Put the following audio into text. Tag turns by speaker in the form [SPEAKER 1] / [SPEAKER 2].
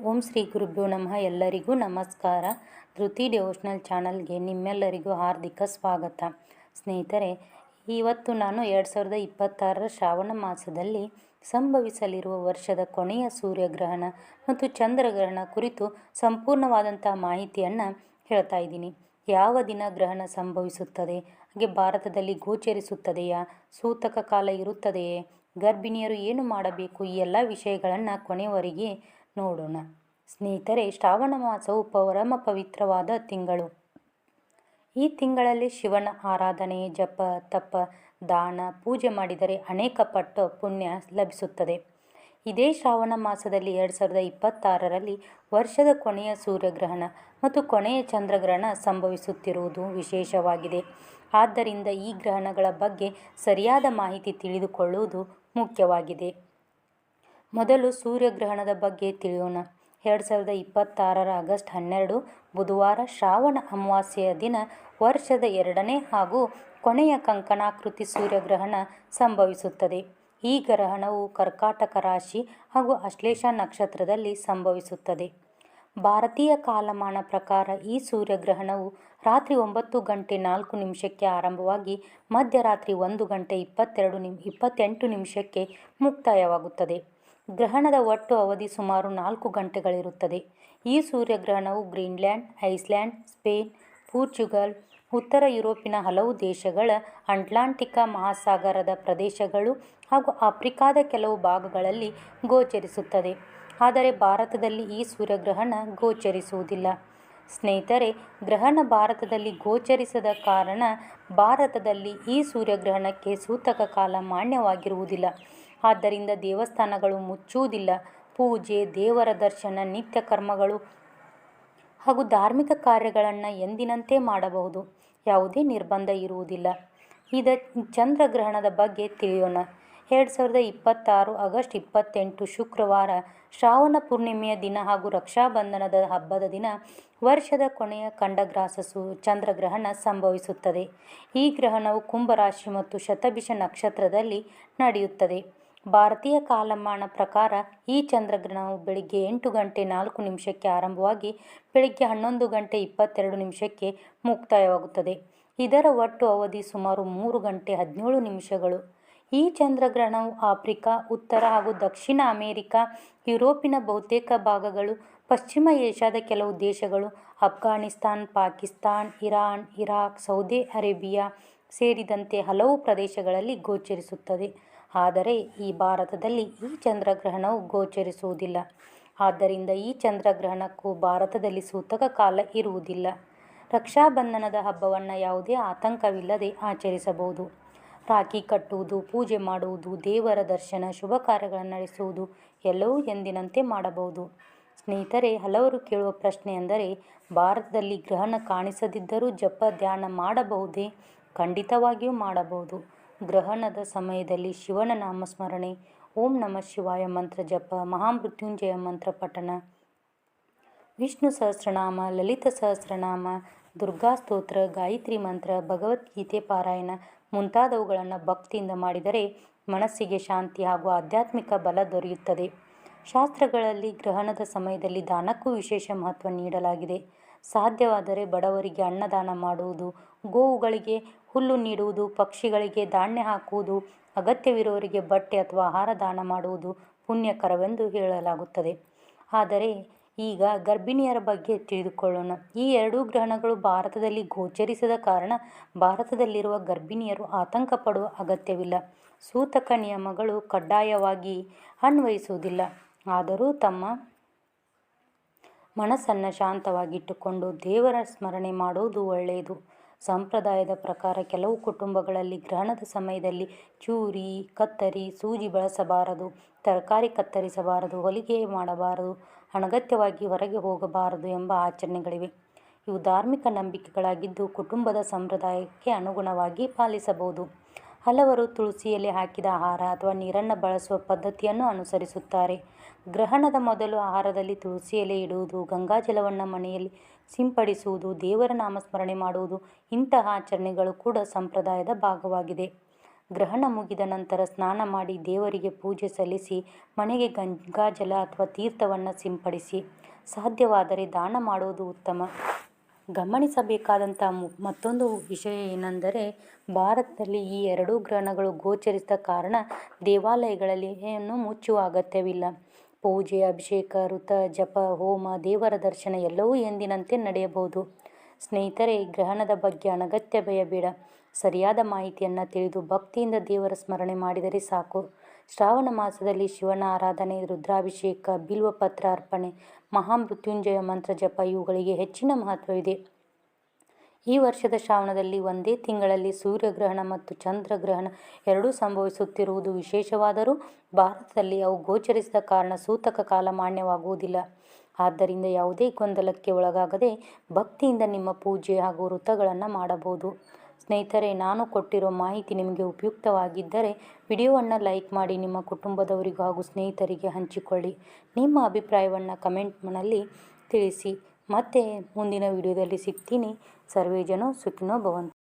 [SPEAKER 1] ಓಂ ಶ್ರೀ ಗುರುಭ್ಯೋ ನಮಃ. ಎಲ್ಲರಿಗೂ ನಮಸ್ಕಾರ. ಧೃತಿ ಡಿವೋಷನಲ್ ಚಾನಲ್ಗೆ ನಿಮ್ಮೆಲ್ಲರಿಗೂ ಹಾರ್ದಿಕ ಸ್ವಾಗತ. ಸ್ನೇಹಿತರೆ, ಇವತ್ತು ನಾನು 2026ರ ಶ್ರಾವಣ ಮಾಸದಲ್ಲಿ ಸಂಭವಿಸಲಿರುವ ವರ್ಷದ ಕೊನೆಯ ಸೂರ್ಯಗ್ರಹಣ ಮತ್ತು ಚಂದ್ರಗ್ರಹಣ ಕುರಿತು ಸಂಪೂರ್ಣವಾದಂಥ ಮಾಹಿತಿಯನ್ನು ಹೇಳ್ತಾ ಇದ್ದೀನಿ. ಯಾವ ದಿನ ಗ್ರಹಣ ಸಂಭವಿಸುತ್ತದೆ, ಹಾಗೆ ಭಾರತದಲ್ಲಿ ಗೋಚರಿಸುತ್ತದೆಯಾ, ಸೂತಕ ಕಾಲ ಇರುತ್ತದೆಯೇ, ಗರ್ಭಿಣಿಯರು ಏನು ಮಾಡಬೇಕು, ಈ ಎಲ್ಲ ವಿಷಯಗಳನ್ನು ಕೊನೆಯವರೆಗೆ ನೋಡೋಣ. ಸ್ನೇಹಿತರೆ, ಶ್ರಾವಣ ಮಾಸವು ಪರಮ ಪವಿತ್ರವಾದ ತಿಂಗಳು. ಈ ತಿಂಗಳಲ್ಲಿ ಶಿವನ ಆರಾಧನೆ, ಜಪ, ತಪ, ದಾನ, ಪೂಜೆ ಮಾಡಿದರೆ ಅನೇಕ ಪಟ್ಟು ಪುಣ್ಯ ಲಭಿಸುತ್ತದೆ. ಇದೇ ಶ್ರಾವಣ ಮಾಸದಲ್ಲಿ 2026ರಲ್ಲಿ ವರ್ಷದ ಕೊನೆಯ ಸೂರ್ಯಗ್ರಹಣ ಮತ್ತು ಕೊನೆಯ ಚಂದ್ರಗ್ರಹಣ ಸಂಭವಿಸುತ್ತಿರುವುದು ವಿಶೇಷವಾಗಿದೆ. ಆದ್ದರಿಂದ ಈ ಗ್ರಹಣಗಳ ಬಗ್ಗೆ ಸರಿಯಾದ ಮಾಹಿತಿ ತಿಳಿದುಕೊಳ್ಳುವುದು ಮುಖ್ಯವಾಗಿದೆ. ಮೊದಲು ಸೂರ್ಯಗ್ರಹಣದ ಬಗ್ಗೆ ತಿಳಿಯೋಣ. 2026ರ ಆಗಸ್ಟ್ 12 ಬುಧವಾರ ಶ್ರಾವಣ ಅಮಾವಾಸ್ಯೆಯ ದಿನ ವರ್ಷದ ಎರಡನೇ ಹಾಗೂ ಕೊನೆಯ ಕಂಕಣಾಕೃತಿ ಸೂರ್ಯಗ್ರಹಣ ಸಂಭವಿಸುತ್ತದೆ. ಈ ಗ್ರಹಣವು ಕರ್ಕಾಟಕ ರಾಶಿ ಹಾಗೂ ಆಶ್ಲೇಷ ನಕ್ಷತ್ರದಲ್ಲಿ ಸಂಭವಿಸುತ್ತದೆ. ಭಾರತೀಯ ಕಾಲಮಾನ ಪ್ರಕಾರ ಈ ಸೂರ್ಯಗ್ರಹಣವು ರಾತ್ರಿ 9:04 ಆರಂಭವಾಗಿ ಮಧ್ಯರಾತ್ರಿ 1:28 ಮುಕ್ತಾಯವಾಗುತ್ತದೆ. ಗ್ರಹಣದ ಒಟ್ಟು ಅವಧಿ ಸುಮಾರು 4 ಗಂಟೆಗಳಿರುತ್ತದೆ. ಈ ಸೂರ್ಯಗ್ರಹಣವು ಗ್ರೀನ್ಲ್ಯಾಂಡ್, ಐಸ್ಲ್ಯಾಂಡ್, ಸ್ಪೇನ್, ಪೋರ್ಚುಗಲ್, ಉತ್ತರ ಯುರೋಪಿನ ಹಲವು ದೇಶಗಳ, ಅಟ್ಲಾಂಟಿಕ್ ಮಹಾಸಾಗರದ ಪ್ರದೇಶಗಳು ಹಾಗೂ ಆಫ್ರಿಕಾದ ಕೆಲವು ಭಾಗಗಳಲ್ಲಿ ಗೋಚರಿಸುತ್ತದೆ. ಆದರೆ ಭಾರತದಲ್ಲಿ ಈ ಸೂರ್ಯಗ್ರಹಣ ಗೋಚರಿಸುವುದಿಲ್ಲ. ಸ್ನೇಹಿತರೆ, ಗ್ರಹಣ ಭಾರತದಲ್ಲಿ ಗೋಚರಿಸದ ಕಾರಣ ಭಾರತದಲ್ಲಿ ಈ ಸೂರ್ಯಗ್ರಹಣಕ್ಕೆ ಸೂತಕ ಕಾಲ ಮಾನ್ಯವಾಗಿರುವುದಿಲ್ಲ. ಆದ್ದರಿಂದ ದೇವಸ್ಥಾನಗಳು ಮುಚ್ಚುವುದಿಲ್ಲ. ಪೂಜೆ, ದೇವರ ದರ್ಶನ, ನಿತ್ಯ ಕರ್ಮಗಳು ಹಾಗೂ ಧಾರ್ಮಿಕ ಕಾರ್ಯಗಳನ್ನು ಎಂದಿನಂತೆ ಮಾಡಬಹುದು. ಯಾವುದೇ ನಿರ್ಬಂಧ ಇರುವುದಿಲ್ಲ. ಚಂದ್ರಗ್ರಹಣದ ಬಗ್ಗೆ ತಿಳಿಯೋಣ. 2026 ಆಗಸ್ಟ್ 28 ಶುಕ್ರವಾರ ಶ್ರಾವಣ ಪೂರ್ಣಿಮೆಯ ದಿನ ಹಾಗೂ ರಕ್ಷಾಬಂಧನದ ಹಬ್ಬದ ದಿನ ವರ್ಷದ ಕೊನೆಯ ಖಂಡಗ್ರಾಸ ಚಂದ್ರಗ್ರಹಣ ಸಂಭವಿಸುತ್ತದೆ. ಈ ಗ್ರಹಣವು ಕುಂಭರಾಶಿ ಮತ್ತು ಶತಭಿಷ ನಕ್ಷತ್ರದಲ್ಲಿ ನಡೆಯುತ್ತದೆ. ಭಾರತೀಯ ಕಾಲಮಾನ ಪ್ರಕಾರ ಈ ಚಂದ್ರಗ್ರಹಣವು ಬೆಳಿಗ್ಗೆ 8:04 ಆರಂಭವಾಗಿ ಬೆಳಿಗ್ಗೆ 11:22 ಮುಕ್ತಾಯವಾಗುತ್ತದೆ. ಇದರ ಒಟ್ಟು ಅವಧಿ ಸುಮಾರು 3:17. ಈ ಚಂದ್ರಗ್ರಹಣವು ಆಫ್ರಿಕಾ, ಉತ್ತರ ಹಾಗೂ ದಕ್ಷಿಣ ಅಮೆರಿಕಾ, ಯುರೋಪಿನ ಬಹುತೇಕ ಭಾಗಗಳು, ಪಶ್ಚಿಮ ಏಷ್ಯಾದ ಕೆಲವು ದೇಶಗಳು, Afghanistan, Pakistan, Iran, Iraq, Saudi Arabia ಸೇರಿದಂತೆ ಹಲವು ಪ್ರದೇಶಗಳಲ್ಲಿ ಗೋಚರಿಸುತ್ತದೆ. ಆದರೆ ಈ ಭಾರತದಲ್ಲಿ ಈ ಚಂದ್ರಗ್ರಹಣವು ಗೋಚರಿಸುವುದಿಲ್ಲ. ಆದ್ದರಿಂದ ಈ ಚಂದ್ರಗ್ರಹಣಕ್ಕೂ ಭಾರತದಲ್ಲಿ ಸೂತಕ ಕಾಲ ಇರುವುದಿಲ್ಲ. ರಕ್ಷಾಬಂಧನದ ಹಬ್ಬವನ್ನು ಯಾವುದೇ ಆತಂಕವಿಲ್ಲದೆ ಆಚರಿಸಬಹುದು. ರಾಖಿ ಕಟ್ಟುವುದು, ಪೂಜೆ ಮಾಡುವುದು, ದೇವರ ದರ್ಶನ, ಶುಭ ಕಾರ್ಯಗಳನ್ನು ನಡೆಸುವುದು ಎಲ್ಲವೂ ಎಂದಿನಂತೆ ಮಾಡಬಹುದು. ಸ್ನೇಹಿತರೆ, ಹಲವರು ಕೇಳುವ ಪ್ರಶ್ನೆ ಎಂದರೆ, ಭಾರತದಲ್ಲಿ ಗ್ರಹಣ ಕಾಣಿಸದಿದ್ದರೂ ಜಪ ಧ್ಯಾನ ಮಾಡಬಹುದೇ? ಖಂಡಿತವಾಗಿಯೂ ಮಾಡಬಹುದು. ಗ್ರಹಣದ ಸಮಯದಲ್ಲಿ ಶಿವನ ನಾಮಸ್ಮರಣೆ, ಓಂ ನಮಃ ಶಿವಾಯ ಮಂತ್ರ ಜಪ, ಮಹಾಮೃತ್ಯುಂಜಯ ಮಂತ್ರ ಪಠಣ, ವಿಷ್ಣು ಸಹಸ್ರನಾಮ, ಲಲಿತ ಸಹಸ್ರನಾಮ, ದುರ್ಗಾ ಸ್ತೋತ್ರ, ಗಾಯತ್ರಿ ಮಂತ್ರ, ಭಗವದ್ಗೀತೆ ಪಾರಾಯಣ ಮುಂತಾದವುಗಳನ್ನು ಭಕ್ತಿಯಿಂದ ಮಾಡಿದರೆ ಮನಸ್ಸಿಗೆ ಶಾಂತಿ ಹಾಗೂ ಆಧ್ಯಾತ್ಮಿಕ ಬಲ ದೊರೆಯುತ್ತದೆ. ಶಾಸ್ತ್ರಗಳಲ್ಲಿ ಗ್ರಹಣದ ಸಮಯದಲ್ಲಿ ದಾನಕ್ಕೂ ವಿಶೇಷ ಮಹತ್ವ ನೀಡಲಾಗಿದೆ. ಸಾಧ್ಯವಾದರೆ ಬಡವರಿಗೆ ಅನ್ನದಾನ ಮಾಡುವುದು, ಗೋವುಗಳಿಗೆ ಹುಲ್ಲು ನೀಡುವುದು, ಪಕ್ಷಿಗಳಿಗೆ ಧಾನ್ಯ ಹಾಕುವುದು, ಅಗತ್ಯವಿರುವವರಿಗೆ ಬಟ್ಟೆ ಅಥವಾ ಆಹಾರ ದಾನ ಮಾಡುವುದು ಪುಣ್ಯಕರವೆಂದು ಹೇಳಲಾಗುತ್ತದೆ. ಆದರೆ ಈಗ ಗರ್ಭಿಣಿಯರ ಬಗ್ಗೆ ತಿಳಿದುಕೊಳ್ಳೋಣ. ಈ ಎರಡೂ ಗ್ರಹಣಗಳು ಭಾರತದಲ್ಲಿ ಗೋಚರಿಸದ ಕಾರಣ ಭಾರತದಲ್ಲಿರುವ ಗರ್ಭಿಣಿಯರು ಆತಂಕ ಪಡುವ ಅಗತ್ಯವಿಲ್ಲ. ಸೂತಕ ನಿಯಮಗಳು ಕಡ್ಡಾಯವಾಗಿ ಅನ್ವಯಿಸುವುದಿಲ್ಲ. ಆದರೂ ತಮ್ಮ ಮನಸ್ಸನ್ನು ಶಾಂತವಾಗಿಟ್ಟುಕೊಂಡು ದೇವರ ಸ್ಮರಣೆ ಮಾಡುವುದು ಒಳ್ಳೆಯದು. ಸಂಪ್ರದಾಯದ ಪ್ರಕಾರ ಕೆಲವು ಕುಟುಂಬಗಳಲ್ಲಿ ಗ್ರಹಣದ ಸಮಯದಲ್ಲಿ ಚೂರಿ, ಕತ್ತರಿ, ಸೂಜಿ ಬಳಸಬಾರದು, ತರಕಾರಿ ಕತ್ತರಿಸಬಾರದು, ಹೊಲಿಗೆ ಮಾಡಬಾರದು, ಅನಗತ್ಯವಾಗಿ ಹೊರಗೆ ಹೋಗಬಾರದು ಎಂಬ ಆಚರಣೆಗಳಿವೆ. ಇವು ಧಾರ್ಮಿಕ ನಂಬಿಕೆಗಳಾಗಿದ್ದು ಕುಟುಂಬದ ಸಂಪ್ರದಾಯಕ್ಕೆ ಅನುಗುಣವಾಗಿ ಪಾಲಿಸಬಹುದು. ಹಲವರು ತುಳಸಿ ಎಲೆ ಹಾಕಿದ ಆಹಾರ ಅಥವಾ ನೀರನ್ನು ಬಳಸುವ ಪದ್ಧತಿಯನ್ನು ಅನುಸರಿಸುತ್ತಾರೆ. ಗ್ರಹಣದ ಮೊದಲು ಆಹಾರದಲ್ಲಿ ತುಳಸಿ ಎಲೆ ಇಡುವುದು, ಗಂಗಾಜಲವನ್ನು ಮನೆಯಲ್ಲಿ ಸಿಂಪಡಿಸುವುದು, ದೇವರ ನಾಮಸ್ಮರಣೆ ಮಾಡುವುದು ಇಂತಹ ಆಚರಣೆಗಳು ಕೂಡ ಸಂಪ್ರದಾಯದ ಭಾಗವಾಗಿದೆ. ಗ್ರಹಣ ಮುಗಿದ ನಂತರ ಸ್ನಾನ ಮಾಡಿ ದೇವರಿಗೆ ಪೂಜೆ ಸಲ್ಲಿಸಿ ಮನೆಗೆ ಗಂಗಾಜಲ ಅಥವಾ ತೀರ್ಥವನ್ನು ಸಿಂಪಡಿಸಿ. ಸಾಧ್ಯವಾದರೆ ದಾನ ಮಾಡುವುದು ಉತ್ತಮ. ಗಮನಿಸಬೇಕಾದಂಥ ಮತ್ತೊಂದು ವಿಷಯ ಏನೆಂದರೆ, ಭಾರತದಲ್ಲಿ ಈ ಎರಡೂ ಗ್ರಹಣಗಳು ಗೋಚರಿಸಿದ ಕಾರಣ ದೇವಾಲಯಗಳಲ್ಲಿ ಮುಚ್ಚುವ ಅಗತ್ಯವಿಲ್ಲ. ಪೂಜೆ, ಅಭಿಷೇಕ, ವ್ರತ, ಜಪ, ಹೋಮ, ದೇವರ ದರ್ಶನ ಎಲ್ಲವೂ ಎಂದಿನಂತೆ ನಡೆಯಬಹುದು. ಸ್ನೇಹಿತರೆ, ಗ್ರಹಣದ ಬಗ್ಗೆ ಅನಗತ್ಯ ಭಯ ಬೇಡ. ಸರಿಯಾದ ಮಾಹಿತಿಯನ್ನು ತಿಳಿದು ಭಕ್ತಿಯಿಂದ ದೇವರ ಸ್ಮರಣೆ ಮಾಡಿದರೆ ಸಾಕು. ಶ್ರಾವಣ ಮಾಸದಲ್ಲಿ ಶಿವನ ಆರಾಧನೆ, ರುದ್ರಾಭಿಷೇಕ, ಬಿಲ್ವಪತ್ರ ಅರ್ಪಣೆ, ಮಹಾಮೃತ್ಯುಂಜಯ ಮಂತ್ರ ಜಪ ಇವುಗಳಿಗೆ ಹೆಚ್ಚಿನ ಮಹತ್ವವಿದೆ. ಈ ವರ್ಷದ ಶ್ರಾವಣದಲ್ಲಿ ಒಂದೇ ತಿಂಗಳಲ್ಲಿ ಸೂರ್ಯಗ್ರಹಣ ಮತ್ತು ಚಂದ್ರಗ್ರಹಣ ಎರಡೂ ಸಂಭವಿಸುತ್ತಿರುವುದು ವಿಶೇಷವಾದರೂ ಭಾರತದಲ್ಲಿ ಅವು ಗೋಚರಿಸಿದ ಕಾರಣ ಸೂತಕ ಕಾಲ ಮಾನ್ಯವಾಗುವುದಿಲ್ಲ. ಆದ್ದರಿಂದ ಯಾವುದೇ ಗೊಂದಲಕ್ಕೆ ಒಳಗಾಗದೆ ಭಕ್ತಿಯಿಂದ ನಿಮ್ಮ ಪೂಜೆ ಹಾಗೂ ವ್ರತಗಳನ್ನು ಮಾಡಬಹುದು. ಸ್ನೇಹಿತರೆ, ನಾನು ಕೊಟ್ಟಿರೋ ಮಾಹಿತಿ ನಿಮಗೆ ಉಪಯುಕ್ತವಾಗಿದ್ದರೆ ವಿಡಿಯೋವನ್ನು ಲೈಕ್ ಮಾಡಿ, ನಿಮ್ಮ ಕುಟುಂಬದವರಿಗೂ ಹಾಗೂ ಸ್ನೇಹಿತರಿಗೆ ಹಂಚಿಕೊಳ್ಳಿ. ನಿಮ್ಮ ಅಭಿಪ್ರಾಯವನ್ನು ಕಮೆಂಟ್ನಲ್ಲಿ ತಿಳಿಸಿ. ಮತ್ತೆ ಮುಂದಿನ ವಿಡಿಯೋದಲ್ಲಿ ಸಿಗ್ತೀನಿ. ಸರ್ವೇ ಜನೋ ಸುಖಿನೋ ಭವಂತು.